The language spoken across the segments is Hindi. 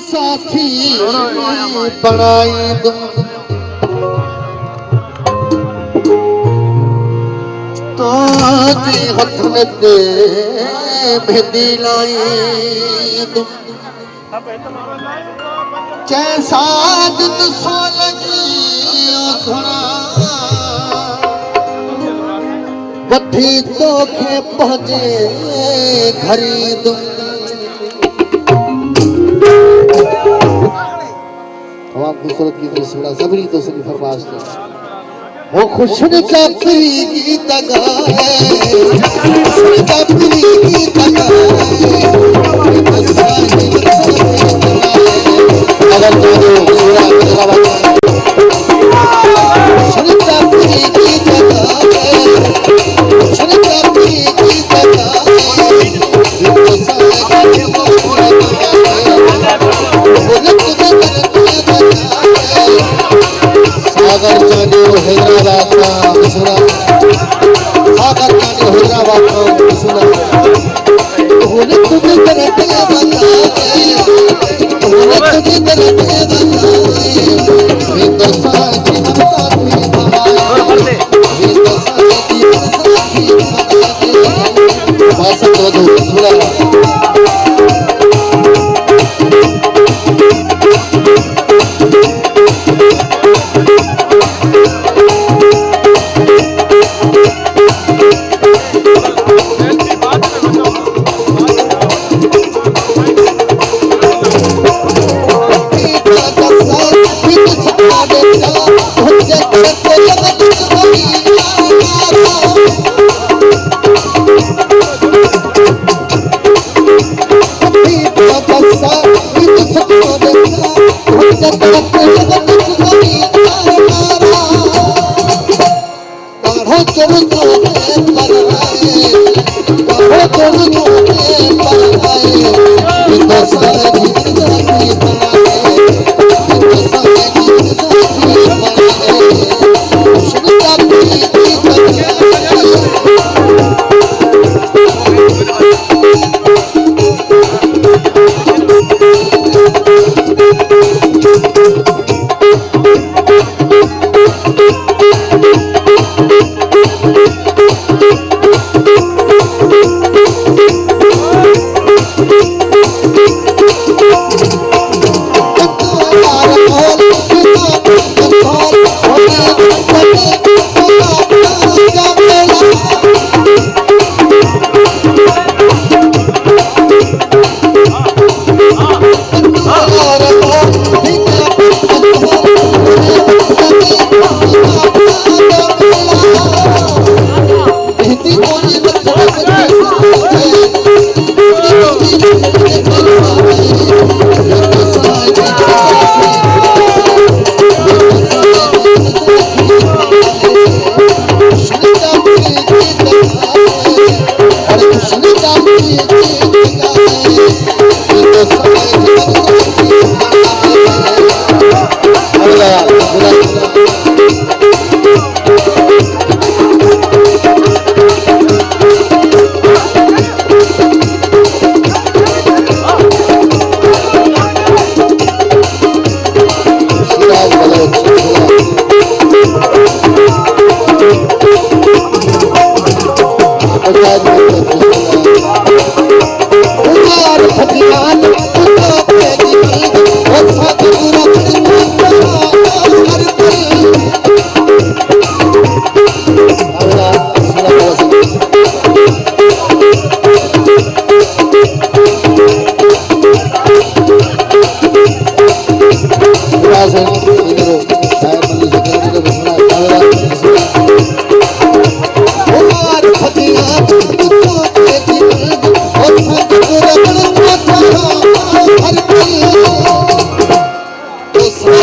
साथी बनाई दूं तो जी हथ में दे मेहंदी लाई दूं जैसा जित सोलगी सुना वठी तो खे पहुंचे खरीदूं खूबसूरत गीत सुना सबरी तो सुनी फरमाश हो खुशन चापरी गीत गाए चापरी गीत गाए अगर तो सुना खुशन चापरी गीत गाए खुशन चापरी गीत सागर जाने हैदराबाद का सुना सागर जाने हैदराबाद का सुना होने तुझे तरह बताए होने तुझे तरह बताए हिंदुस्तान की साथी बनाए हिंदुस्तान की साथी बनाए भाषा को सुना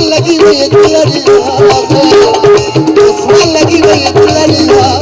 लगी हुई दुल्हनिया